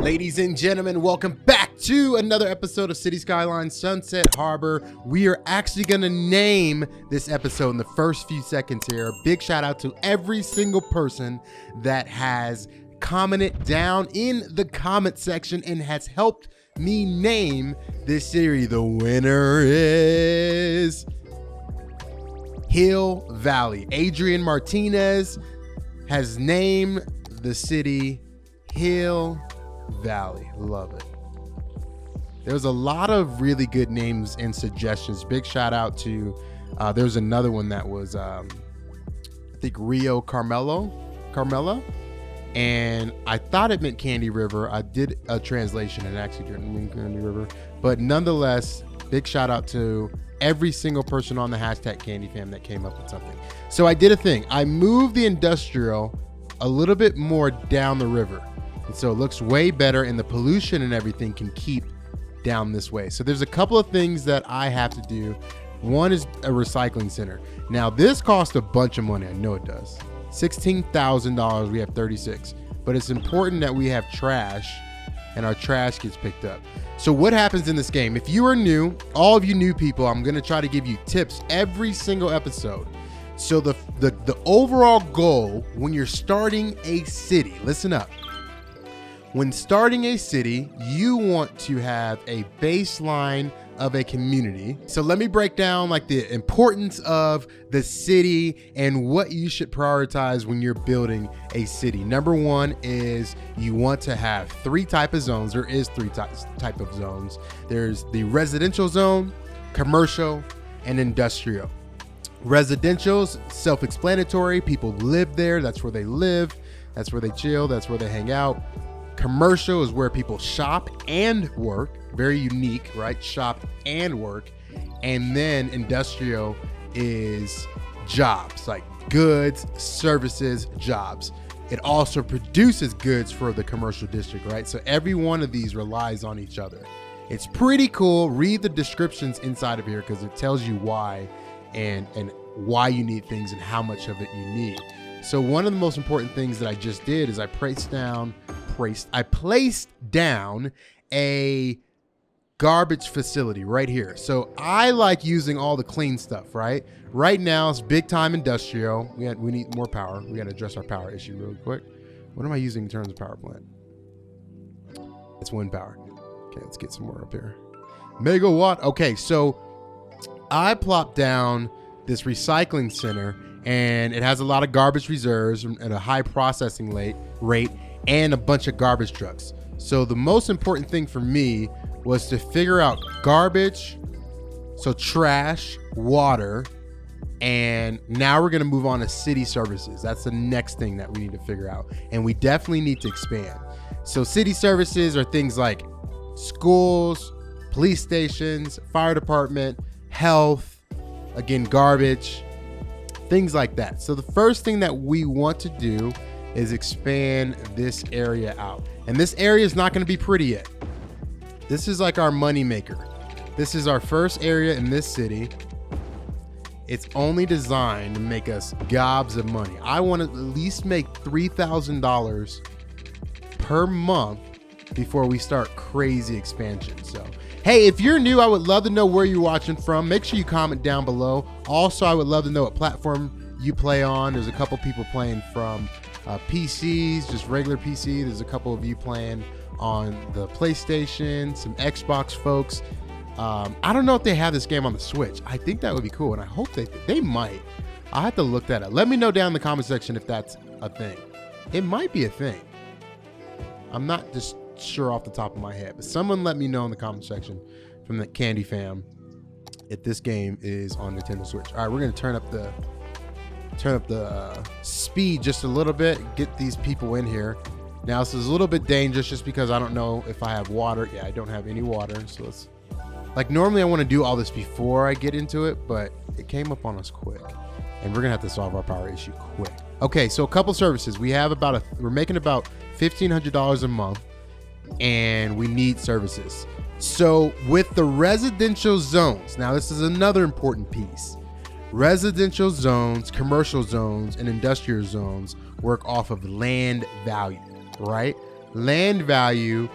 Ladies and gentlemen, welcome back to another episode of Cities Skylines Sunset Harbor. We are actually going to name this episode in the first few seconds here. A big shout out to every single person that has commented down in the comment section and has helped me name this series. The winner is Hill Valley. Adrian Martinez has named the city Hill Valley. Love it. There's a lot of really good names and suggestions. Big shout out to there's another one that was I think Rio Carmela, and I thought it meant Candy River. I did a translation and actually didn't mean Candy River, but nonetheless, big shout out to every single person on the hashtag Candy Fam that came up with something. So I did a thing. I moved the industrial a little bit more down the river. And so it looks way better and the pollution and everything can keep down this way. So there's a couple of things that I have to do. One is a recycling center. Now this costs a bunch of money. I know it does. $16,000, we have 36. But it's important that we have trash and our trash gets picked up. So what happens in this game? If you are new, all of you new people, I'm gonna try to give you tips every single episode. So the overall goal when you're starting a city, listen up. When starting a city, you want to have a baseline of a community. So let me break down like the importance of the city and what you should prioritize when you're building a city. Number one is you want to have three type of zones. There is three type of zones. There's the residential zone, commercial, and industrial. Residential's self-explanatory. People live there. That's where they live. That's where they chill. That's where they hang out. Commercial is where people shop and work. Very unique, right? Shop and work. And then industrial is jobs, like goods, services, jobs. It also produces goods for the commercial district, right? So every one of these relies on each other. It's pretty cool. Read the descriptions inside of here because it tells you why and why you need things and how much of it you need. So one of the most important things that I just did is I placed down a garbage facility right here. So I like using all the clean stuff, right? Right now it's big time industrial. We need more power. We got to address our power issue really quick. What am I using in terms of power plant? It's wind power. Okay, let's get some more up here. Megawatt. Okay, so I plopped down this recycling center and it has a lot of garbage reserves and a high processing rate and a bunch of garbage trucks. So the most important thing for me was to figure out garbage, so trash, water, and now we're gonna move on to city services. That's the next thing that we need to figure out. And we definitely need to expand. So city services are things like schools, police stations, fire department, health, again, garbage, things like that. So the first thing that we want to do is expand this area out. And this area is not going to be pretty yet. This is like our money maker. This is our first area in this city. It's only designed to make us gobs of money. I want to at least make $3,000 per month before we start crazy expansion. So, hey, if you're new, I would love to know where you're watching from. Make sure you comment down below. Also, I would love to know what platform you play on. There's a couple people playing from PCs, just regular PC. There's a couple of you playing on the PlayStation, some Xbox folks. I don't know if they have this game on the Switch. I think that would be cool, and I hope they might. I'll have to look that up. Let me know down in the comment section if that's a thing. It might be a thing. I'm not just sure off the top of my head, but someone let me know in the comment section from the Candy Fam if this game is on Nintendo Switch. All right, we're gonna turn up the speed just a little bit, get these people in here. Now this is a little bit dangerous just because I don't know if I have water. Yeah, I don't have any water, so let's, like, normally I want to do all this before I get into it, but it came up on us quick and we're gonna have to solve our power issue quick. Okay, so a couple services. We have we're making about $1,500 a month and we need services. So with the residential zones, now this is another important piece. Residential zones, commercial zones, and industrial zones work off of land value, right? land value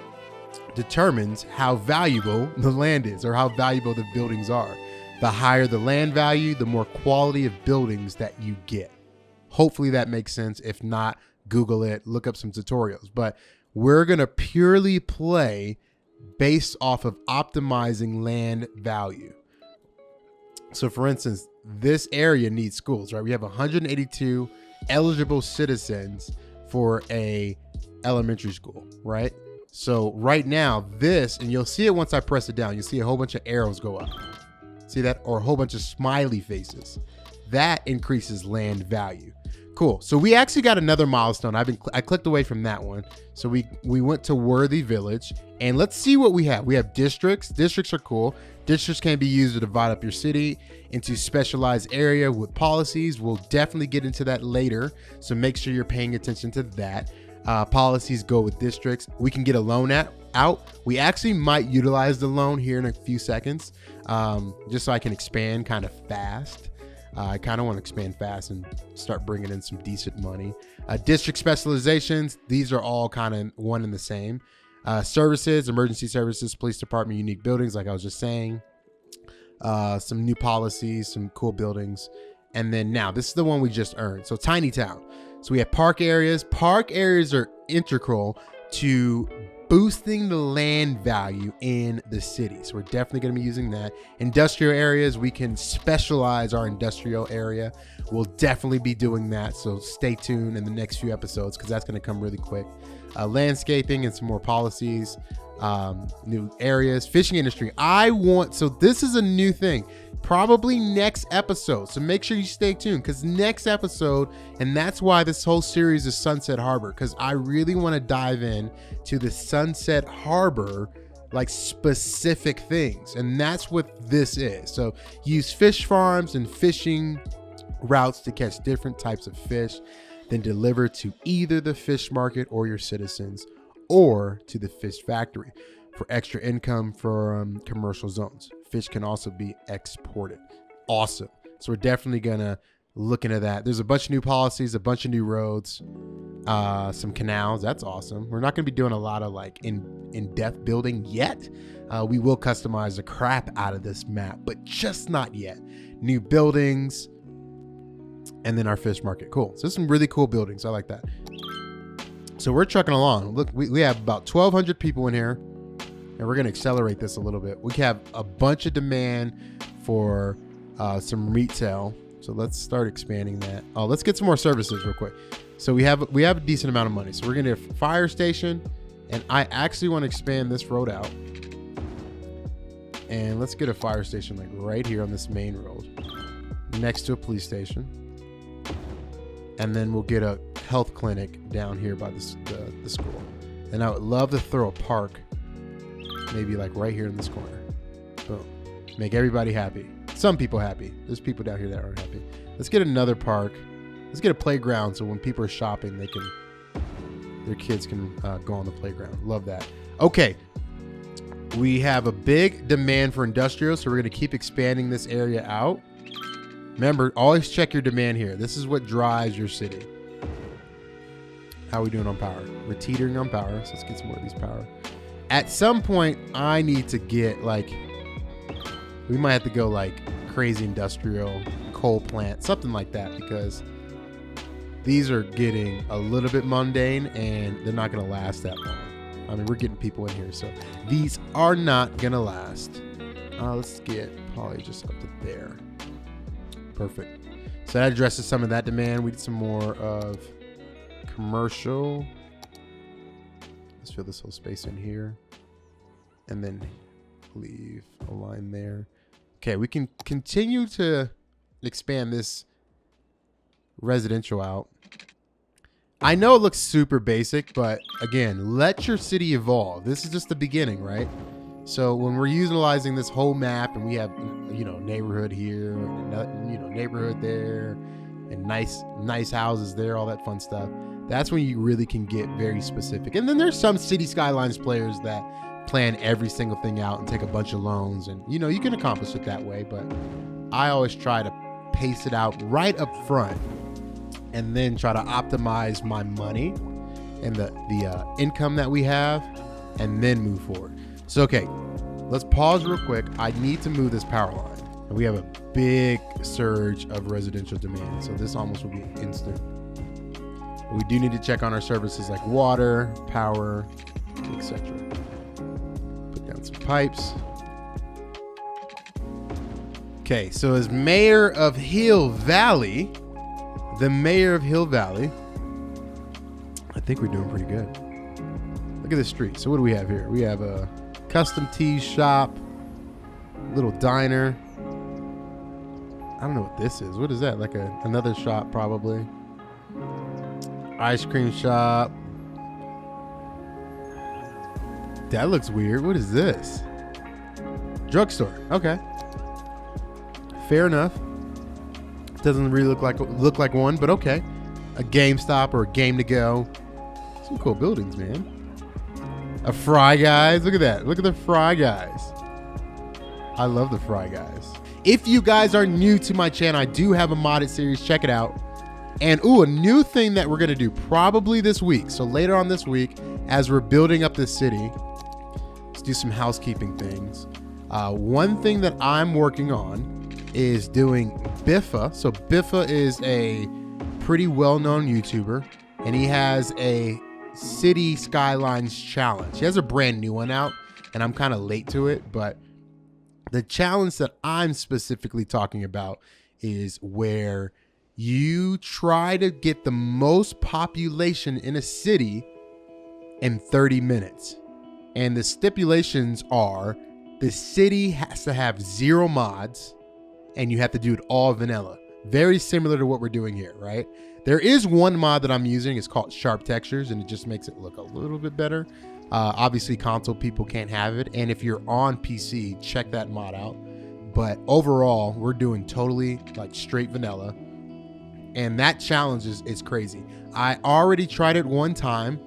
determines how valuable the land is or how valuable the buildings are. The higher the land value, the more quality of buildings that you get. Hopefully that makes sense. If not, Google it, look up some tutorials. But we're going to purely play based off of optimizing land value. So for instance, this area needs schools, right? We have 182 eligible citizens for a elementary school, right? So right now this, and you'll see it once I press it down, you'll see a whole bunch of arrows go up. See that? Or a whole bunch of smiley faces. That increases land value. Cool. So we actually got another milestone. I clicked away from that one. So we went to Worthy Village, and let's see what we have. We have districts. Districts are cool. Districts can be used to divide up your city into specialized area with policies. We'll definitely get into that later. So make sure you're paying attention to that. Policies go with districts. We can get a loan out. We actually might utilize the loan here in a few seconds, just so I can expand kind of fast. I kind of want to expand fast and start bringing in some decent money. District specializations, these are all kind of one and the same. Services, emergency services, police department, unique buildings, like I was just saying. Some new policies, some cool buildings. And then now, this is the one we just earned. So tiny town. So we have park areas. Park areas are integral to boosting the land value in the city. So we're definitely going to be using that. Industrial areas, we can specialize our industrial area. We'll definitely be doing that. So stay tuned in the next few episodes because that's going to come really quick. Landscaping and some more policies, new areas, fishing industry. So this is a new thing, probably next episode. So make sure you stay tuned because next episode, and that's why this whole series is Sunset Harbor, because I really want to dive in to the Sunset Harbor, like specific things. And that's what this is. So use fish farms and fishing routes to catch different types of fish, then deliver to either the fish market or your citizens or to the fish factory for extra income from commercial zones. Fish can also be exported. Awesome. So we're definitely going to look into that. There's a bunch of new policies, a bunch of new roads, some canals. That's awesome. We're not going to be doing a lot of like in-depth building yet. We will customize the crap out of this map, but just not yet. New buildings, and then our fish market. Cool. So there's some really cool buildings. I like that. So we're trucking along. Look, we have about 1,200 people in here, and we're going to accelerate this a little bit. We have a bunch of demand for some retail. So let's start expanding that. Oh, let's get some more services real quick. So we have a decent amount of money. So we're going to get a fire station, and I actually want to expand this road out. And let's get a fire station like right here on this main road next to a police station. And then we'll get a health clinic down here by the school. And I would love to throw a park, maybe like right here in this corner. Boom. Make everybody happy. Some people happy. There's people down here that aren't happy. Let's get another park. Let's get a playground so when people are shopping, their kids can go on the playground. Love that. Okay. We have a big demand for industrial, so we're going to keep expanding this area out. Remember, always check your demand here. This is what drives your city. How are we doing on power? We're teetering on power, so let's get some more of these power. At some point, I need to get we might have to go like crazy industrial, coal plant, something like that, because these are getting a little bit mundane and they're not going to last that long. I mean, we're getting people in here, so these are not going to last. Let's get probably just up to there. Perfect. So that addresses some of that demand. We did some more of commercial. Let's fill this whole space in here. And then leave a line there. Okay, we can continue to expand this residential out. I know it looks super basic, but again, let your city evolve. This is just the beginning, right? So when we're utilizing this whole map and we have, neighborhood here, neighborhood there, and nice houses there, all that fun stuff, that's when you really can get very specific. And then there's some Cities Skylines players that plan every single thing out and take a bunch of loans, and you can accomplish it that way. But I always try to pace it out right up front and then try to optimize my money and the income that we have, and then move forward. So, okay, let's pause real quick. I need to move this power line. And we have a big surge of residential demand. So this almost will be instant. We do need to check on our services like water, power, etc. Put down some pipes. Okay, so as mayor of Hill Valley, the mayor of Hill Valley, I think we're doing pretty good. Look at this street. So what do we have here? We have a custom tea shop, little diner. I don't know what this is. What is that? Like another shop probably. Ice cream shop. That looks weird. What is this? Drugstore. Okay. Fair enough. Doesn't really look like one, but okay. A GameStop or a Game to Go. Some cool buildings, man. A Fry Guys. Look at that. Look at the Fry Guys. I love the Fry Guys. If you guys are new to my channel, I do have a modded series. Check it out. And a new thing that we're going to do probably this week. So later on this week, as we're building up this city, let's do some housekeeping things. One thing that I'm working on is doing Biffa. So Biffa is a pretty well-known YouTuber, and he has a Cities Skylines challenge. He has a brand new one out, and I'm kind of late to it, but the challenge that I'm specifically talking about is where you try to get the most population in a city in 30 minutes. And the stipulations are the city has to have 0 mods, and you have to do it all vanilla. Very similar to what we're doing here, right? There is one mod that I'm using. It's called Sharp Textures, and it just makes it look a little bit better. Obviously, console people can't have it. And if you're on PC, check that mod out. But overall, we're doing totally like straight vanilla. And that challenge is crazy. I already tried it one time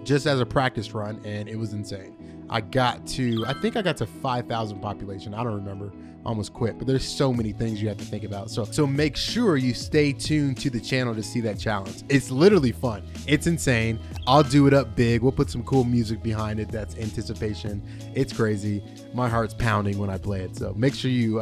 just as a practice run, and it was insane. I think I got to 5,000 population. I don't remember. I almost quit, but there's so many things you have to think about. So make sure you stay tuned to the channel to see that challenge. It's literally fun. It's insane. I'll do it up big. We'll put some cool music behind it. That's anticipation. It's crazy. My heart's pounding when I play it. So make sure you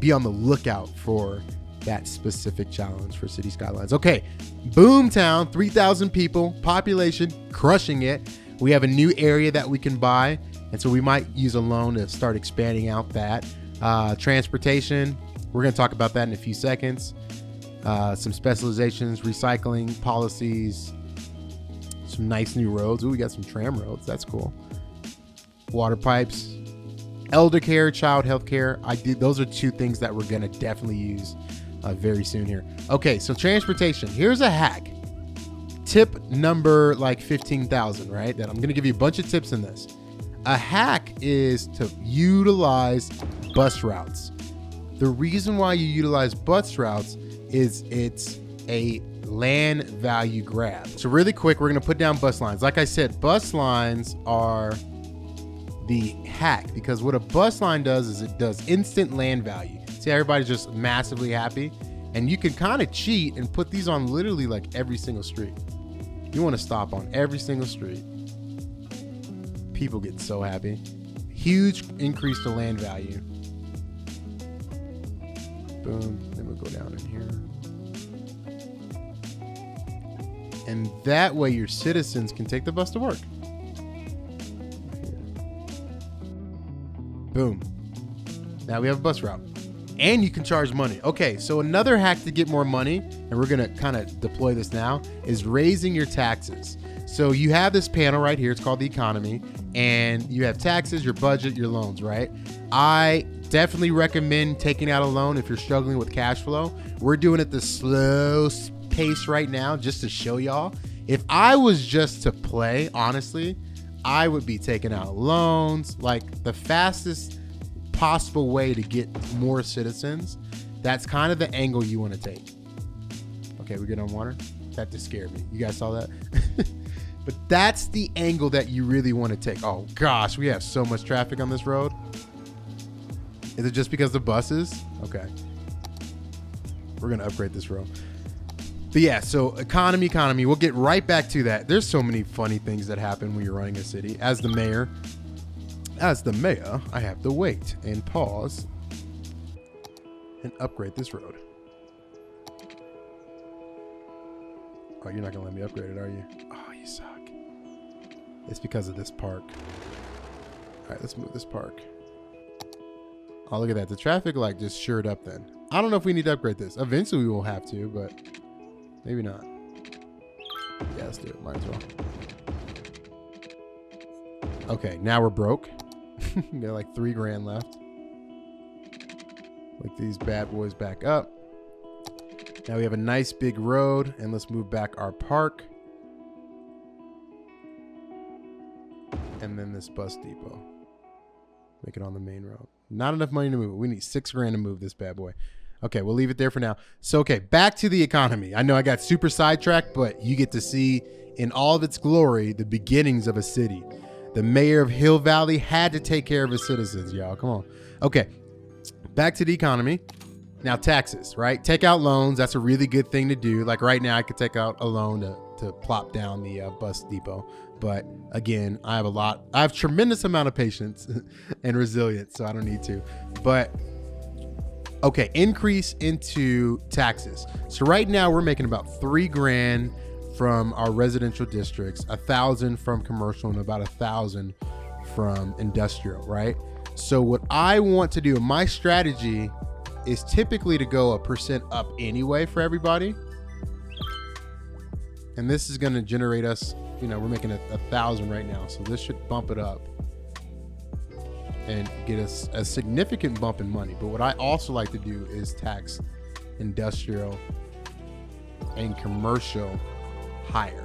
be on the lookout for that specific challenge for Cities Skylines. Okay, Boomtown, 3,000 people, population, crushing it. We have a new area that we can buy, and so we might use a loan to start expanding out that. Transportation, we're going to talk about that in a few seconds. Some specializations, recycling policies, some nice new roads. Ooh, we got some tram roads. That's cool. Water pipes, elder care, child health care. Those are 2 things that we're going to definitely use very soon here. Okay, so transportation. Here's a hack. Tip number like 15,000, right? That I'm going to give you a bunch of tips in this. A hack is to utilize bus routes. The reason why you utilize bus routes is it's a land value grab. So really quick, we're going to put down bus lines. Like I said, bus lines are the hack, because what a bus line does is it does instant land value. See, everybody's just massively happy, and you can kind of cheat and put these on literally like every single street. You want to stop on every single street. People get so happy. Huge increase to land value. Boom. Then we'll go down in here. And that way your citizens can take the bus to work. Boom. Now we have a bus route. And you can charge money. Okay, so another hack to get more money, and we're gonna kind of deploy this now, is raising your taxes. So you have this panel right here, it's called the economy, and you have taxes, your budget, your loans, right? I definitely recommend taking out a loan if you're struggling with cash flow. We're doing it the slow pace right now just to show y'all. If I was just to play, honestly, I would be taking out loans, like the fastest possible way to get more citizens. That's kind of the angle you want to take. Okay, we good on water? That just scared me. You guys saw that? But that's the angle that you really want to take. Oh gosh, we have so much traffic on this road. Is it just because the buses? Okay. We're gonna upgrade this road. But yeah, so economy. We'll get right back to that. There's so many funny things that happen when you're running a city. As the mayor, I have to wait and pause and upgrade this road. Oh, you're not gonna let me upgrade it, are you? Oh, you suck. It's because of this park. All right, let's move this park. Oh, look at that. The traffic light just shored up then. I don't know if we need to upgrade this. Eventually we will have to, but maybe not. Yeah, let's do it. Might as well. Okay, now we're broke. We got like $3 grand left. Like these bad boys back up. Now we have a nice big road, and let's move back our park. And then this bus depot. Make it on the main road. Not enough money to move it. We need $6 grand to move this bad boy. Okay, we'll leave it there for now. So, okay, back to the economy. I know I got super sidetracked, but you get to see in all of its glory the beginnings of a city. The mayor of Hill Valley had to take care of his citizens, y'all. Come on. Okay, back to the economy. Now, taxes, right? Take out loans. That's a really good thing to do. Like right now, I could take out a loan to plop down the bus depot. But again, I have tremendous amount of patience and resilience, so I don't need to. But okay, increase into taxes. So right now we're making about $3 grand from our residential districts, 1,000 from commercial, and about 1,000 from industrial, right? So what I want to do, my strategy is typically to go 1% up anyway for everybody. And this is going to generate us, you know, we're making 1,000 right now. So this should bump it up and get us a significant bump in money. But what I also like to do is tax industrial and commercial higher.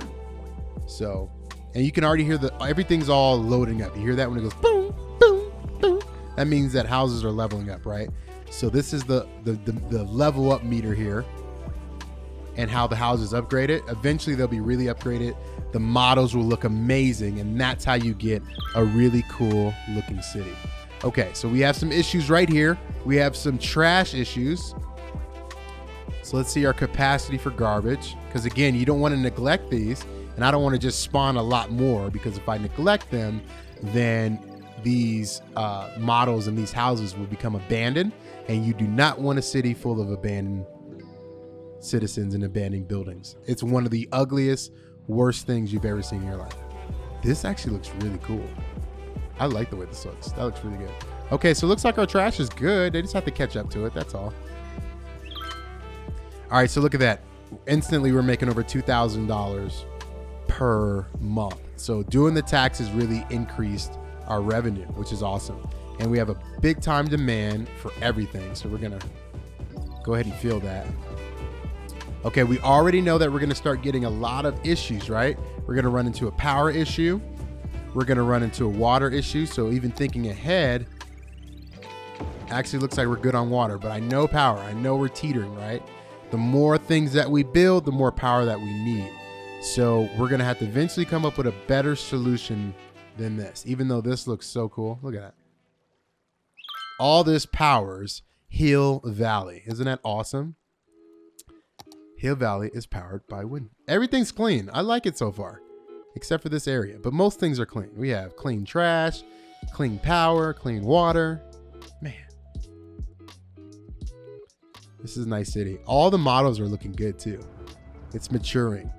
So, and you can already hear everything's all loading up. You hear that when it goes boom, boom, boom. That means that houses are leveling up, right? So this is the level up meter here, and how the houses upgraded. Eventually they'll be really upgraded. The models will look amazing, and that's how you get a really cool looking city. Okay, so we have some issues right here. We have some trash issues. So let's see our capacity for garbage, because again, you don't want to neglect these, and I don't want to just spawn a lot more, because if I neglect them, then these models and these houses will become abandoned, and you do not want a city full of abandoned citizens and abandoned buildings. It's one of the ugliest, worst things you've ever seen in your life. This actually looks really cool. I like the way this looks. That looks really good. Okay, so it looks like our trash is good. They just have to catch up to it. That's all. All right, so look at that. Instantly, we're making over $2,000 per month. So doing the taxes really increased our revenue, which is awesome. And we have a big time demand for everything. So we're going to go ahead and feel that. Okay, we already know that we're going to start getting a lot of issues, right? We're going to run into a power issue. We're going to run into a water issue. So even thinking ahead, actually looks like we're good on water, but I know power. I know we're teetering, right? The more things that we build, the more power that we need. So we're going to have to eventually come up with a better solution than this, even though this looks so cool. Look at that. All this powers Hill Valley. Isn't that awesome? Hill Valley is powered by wind. Everything's clean. I like it so far, except for this area, but most things are clean. We have clean trash, clean power, clean water. Man, this is a nice city. All the models are looking good too. It's maturing.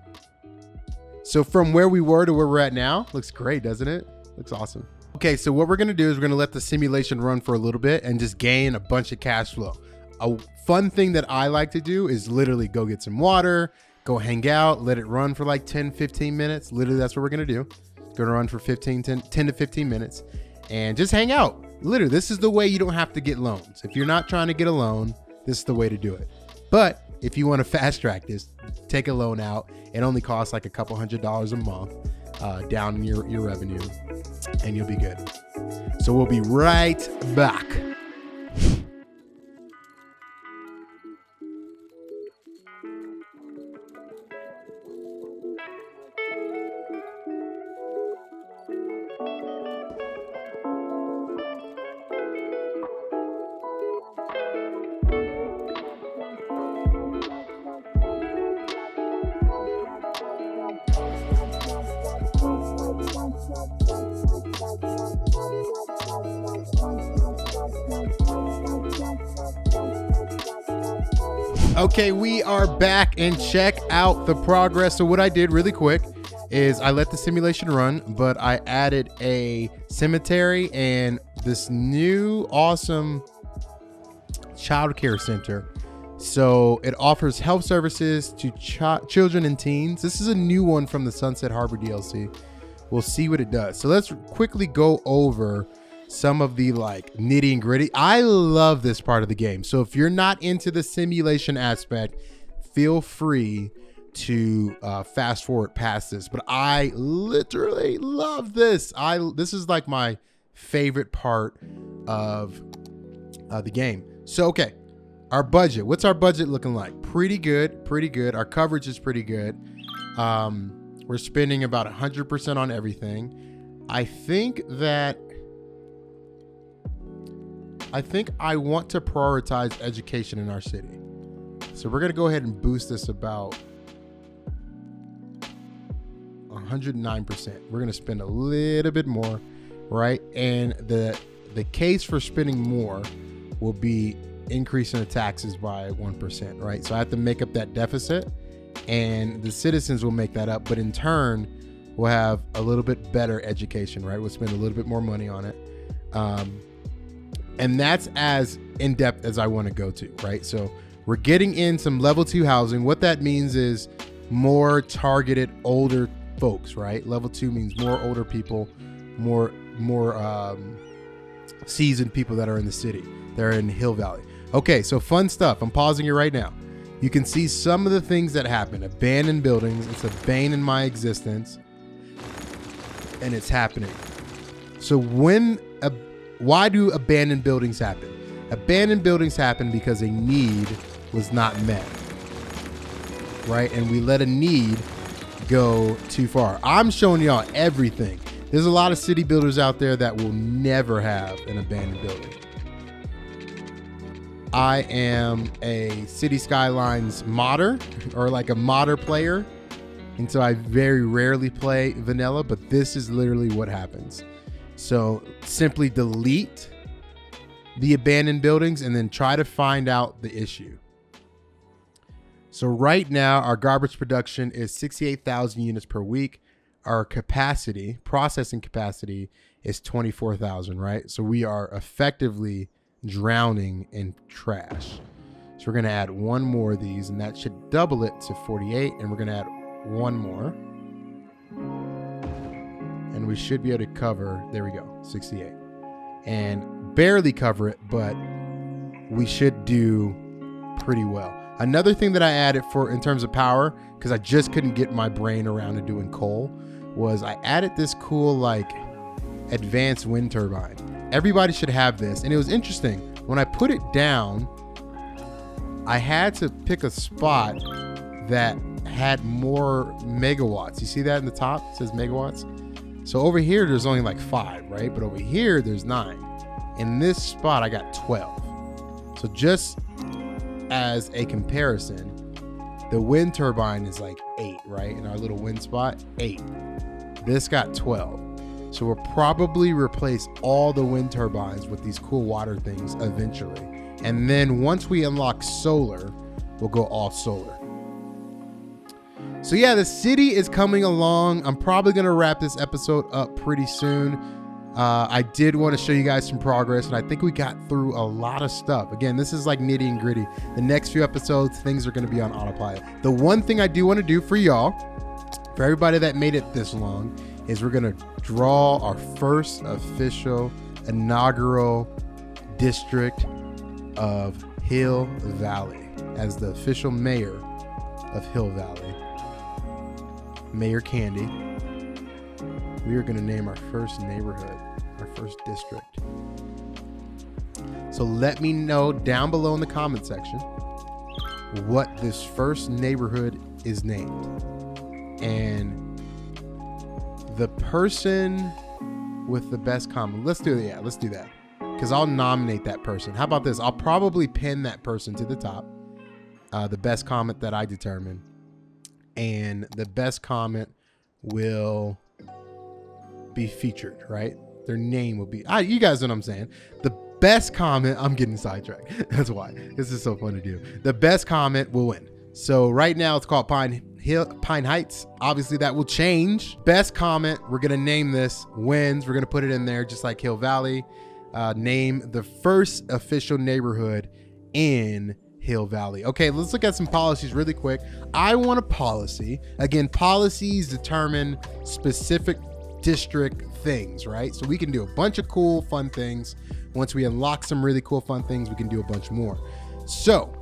So from where we were to where we're at now, looks great, doesn't it? Looks awesome. Okay, so what we're gonna do is we're gonna let the simulation run for a little bit and just gain a bunch of cash flow. A fun thing that I like to do is literally go get some water, go hang out, let it run for like 10, 15 minutes. Literally, that's what we're gonna do. It's gonna run for 10 to 15 minutes and just hang out. Literally, this is the way you don't have to get loans. If you're not trying to get a loan, this is the way to do it. But if you want to fast track this, take a loan out. It only costs like a couple $100s a month down in your revenue, and you'll be good. So we'll be right back. Okay, we are back, and check out the progress. So what I did really quick is I let the simulation run, but I added a cemetery and this new awesome child care center. So it offers health services to children and teens. This is a new one from the Sunset Harbor DLC. We'll see what it does. So let's quickly go over some of the like nitty and gritty. I love this part of the game. So if you're not into the simulation aspect, feel free to fast forward past this. But I literally love this. This is like my favorite part of the game. So, okay, our budget. What's our budget looking like? Pretty good, pretty good. Our coverage is pretty good. We're spending about 100% on everything. I think I want to prioritize education in our city. So we're going to go ahead and boost this about 109%. We're going to spend a little bit more, right? And the case for spending more will be increasing the taxes by 1%, right? So I have to make up that deficit, and the citizens will make that up. But in turn, we'll have a little bit better education, right? We'll spend a little bit more money on it. And that's as in-depth as I want to go to, right? So we're getting in some level 2 housing. What that means is more targeted older folks, right? Level 2 means more older people, more seasoned people that are in the city. They're in Hill Valley. Okay, so fun stuff. I'm pausing it right now. You can see some of the things that happen. Abandoned buildings. It's a bane in my existence. And it's happening. So why do abandoned buildings happen? Abandoned buildings happen because a need was not met, right? And we let a need go too far. I'm showing y'all everything. There's a lot of city builders out there that will never have an abandoned building. I am a Cities Skylines modder, or like a modder player. And so I very rarely play vanilla, but this is literally what happens. So simply delete the abandoned buildings and then try to find out the issue. So right now our garbage production is 68,000 units per week. Our capacity, processing capacity, is 24,000, right? So we are effectively drowning in trash. So we're going to add one more of these, and that should double it to 48. And we're going to add one more. And we should be able to cover, there we go, 68. And barely cover it, but we should do pretty well. Another thing that I added for in terms of power, because I just couldn't get my brain around to doing coal, was I added this cool like advanced wind turbine. Everybody should have this. And it was interesting. When I put it down, I had to pick a spot that had more megawatts. You see that in the top? It says megawatts. So over here, there's only like 5, right? But over here, there's 9. In this spot, I got 12. So just as a comparison, the wind turbine is like 8, right? In our little wind spot, 8. This got 12. So we'll probably replace all the wind turbines with these cool water things eventually. And then once we unlock solar, we'll go all solar. So yeah, the city is coming along. I'm probably going to wrap this episode up pretty soon. I did want to show you guys some progress, and I think we got through a lot of stuff. Again, this is like nitty and gritty. The next few episodes, things are going to be on autopilot. The one thing I do want to do for y'all, for everybody that made it this long, is we're going to draw our first official inaugural district of Hill Valley as the official mayor of Hill Valley. Mayor Candy. We are going to name our first neighborhood, our first district. So let me know down below in the comment section what this first neighborhood is named. And the person with the best comment, let's do that. Because I'll nominate that person. How about this? I'll probably pin that person to the top. The best comment that I determine. And the best comment will be featured, right? Their name will be, you guys know what I'm saying. The best comment, I'm getting sidetracked. That's why. This is so fun to do. The best comment will win. So right now it's called Pine Heights. Obviously that will change. Best comment, we're going to name this, wins. We're going to put it in there just like Hill Valley. Name the first official neighborhood in Hill Valley. Okay, let's look at some policies really quick. I want a policy. Again, policies determine specific district things, right? So we can do a bunch of cool, fun things. Once we unlock some really cool, fun things, we can do a bunch more. So,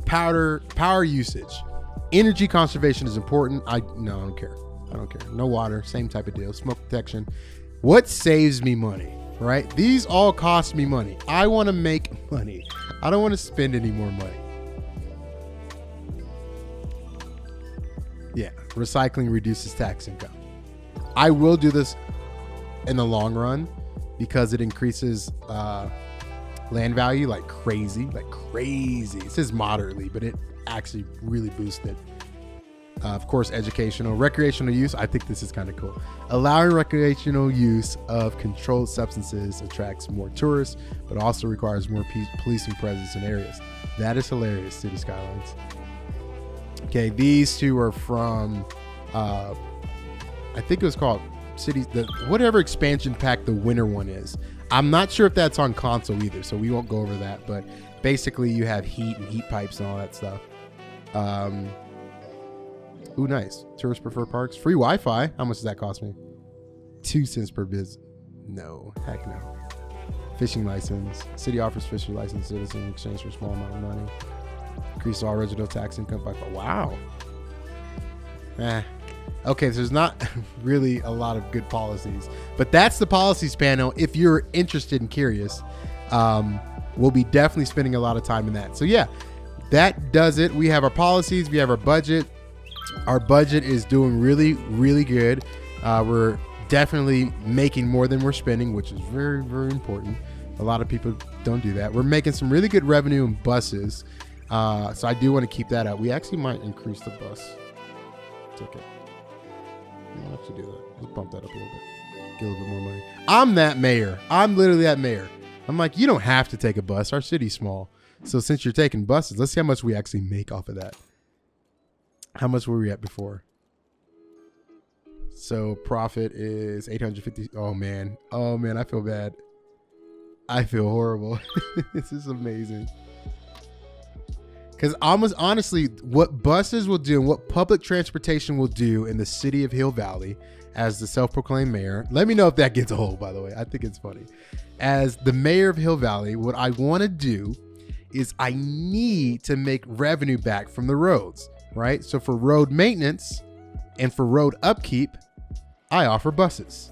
power usage. Energy conservation is important. I don't care. No water, same type of deal. Smoke detection. What saves me money, right? These all cost me money. I want to make money. I don't want to spend any more money. Yeah, recycling reduces tax income. I will do this in the long run because it increases land value like crazy. It says moderately, but it actually really boosted it. Of course, educational, recreational use. I think this is kind of cool. Allowing recreational use of controlled substances attracts more tourists, but also requires more policing presence in areas. That is hilarious, Cities Skylines. Okay, these two are from, I think it was called Cities, whatever expansion pack the winter one is. I'm not sure if that's on console either, so we won't go over that, but basically you have heat and heat pipes and all that stuff. Ooh, nice. Tourists prefer parks. Free Wi-Fi. How much does that cost me? 2 cents per biz. No, heck no. Fishing license. City offers fishing license to citizens in exchange for a small amount of money. Increase all original tax income by, wow. Okay, so there's not really a lot of good policies, but that's the policies panel. If you're interested and curious, we'll be definitely spending a lot of time in that. So yeah, that does it. We have our policies. We have our budget. Our budget is doing really, really good. We're definitely making more than we're spending, which is very, very important. A lot of people don't do that. We're making some really good revenue in buses. So I do want to keep that up. We actually might increase the bus ticket. We'll have to do that. Let's bump that up a little bit. Get a little bit more money. I'm that mayor. I'm literally that mayor. I'm like, you don't have to take a bus. Our city's small. So since you're taking buses, let's see how much we actually make off of that. How much were we at before? So profit is 850. Oh man, I feel bad. I feel horrible. This is amazing. Because almost honestly, what buses will do and what public transportation will do in the city of Hill Valley as the self-proclaimed mayor. Let me know if that gets old, by the way. I think it's funny. As the mayor of Hill Valley, what I want to do is I need to make revenue back from the roads. Right? So for road maintenance and for road upkeep, I offer buses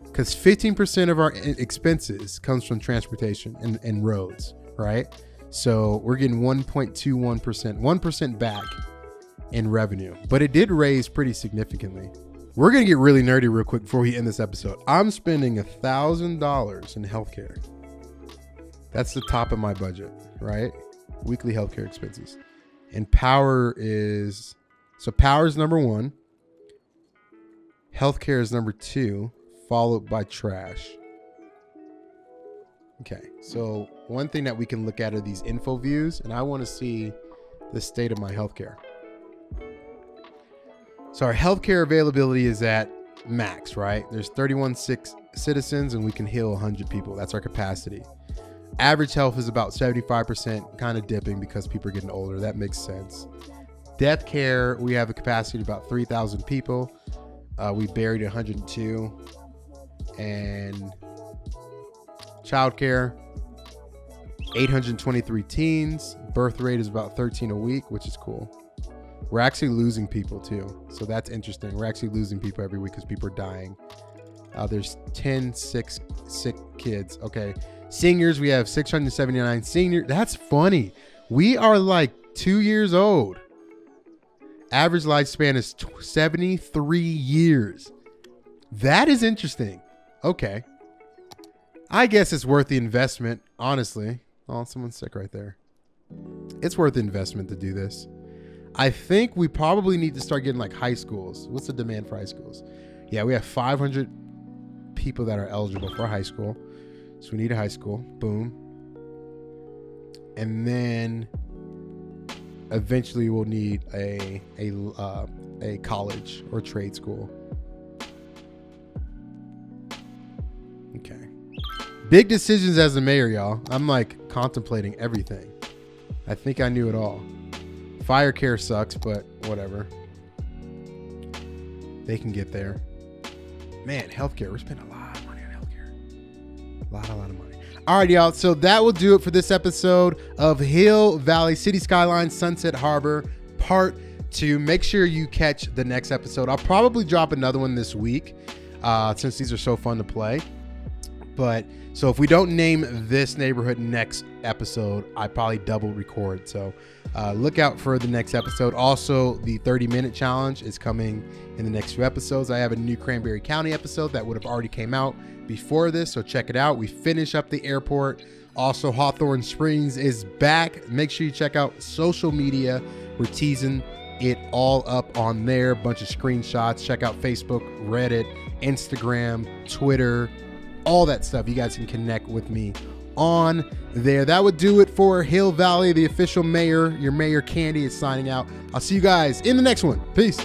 because 15% of our expenses comes from transportation and roads, right? So we're getting 1.21%, 1% back in revenue, but it did raise pretty significantly. We're going to get really nerdy real quick before we end this episode. I'm spending $1,000 in healthcare. That's the top of my budget, right? Weekly healthcare expenses. And power is number 1. Healthcare is number 2, followed by trash. Okay, so one thing that we can look at are these info views, and I want to see the state of my healthcare. So our healthcare availability is at max, right? There's 31 sick citizens, and we can heal 100 people. That's our capacity. Average health is about 75%, kind of dipping because people are getting older. That makes sense. Death care, we have a capacity of about 3,000 people. We buried 102. And child care, 823 teens. Birth rate is about 13 a week, which is cool. We're actually losing people too. So that's interesting. We're actually losing people every week because people are dying. There's 10 sick kids. Okay. Seniors, we have 679 seniors. That's funny. We are like 2 years old. Average lifespan is 73 years. That is interesting. Okay. I guess it's worth the investment, honestly. Oh, someone's sick right there. It's worth the investment to do this. I think we probably need to start getting like high schools. What's the demand for high schools? Yeah, we have 500 people that are eligible for high school. So we need a high school. Boom. And then eventually we'll need a college or trade school. Okay. Big decisions as the mayor, y'all. I'm like contemplating everything. I think I knew it all. Fire care sucks, but whatever. They can get there. Man, healthcare. We're spending a lot of money on healthcare. A lot of money. All right, y'all. So that will do it for this episode of Hill Valley, City Skylines, Sunset Harbor, Part 2. Make sure you catch the next episode. I'll probably drop another one this week since these are so fun to play. But so if we don't name this neighborhood next episode, I probably double record. So look out for the next episode. Also, the 30-minute challenge is coming in the next few episodes. I have a new Cranberry County episode that would have already came out before this, so check it out. We finish up the airport. Also, Hawthrone Springs is back. Make sure you check out social media. We're teasing it all up on there. A bunch of screenshots. Check out Facebook, Reddit, Instagram, Twitter, all that stuff. You guys can connect with me on there. That would do it for Hill Valley. The official mayor, your Mayor Candy, is signing out. I'll see you guys in the next one. Peace.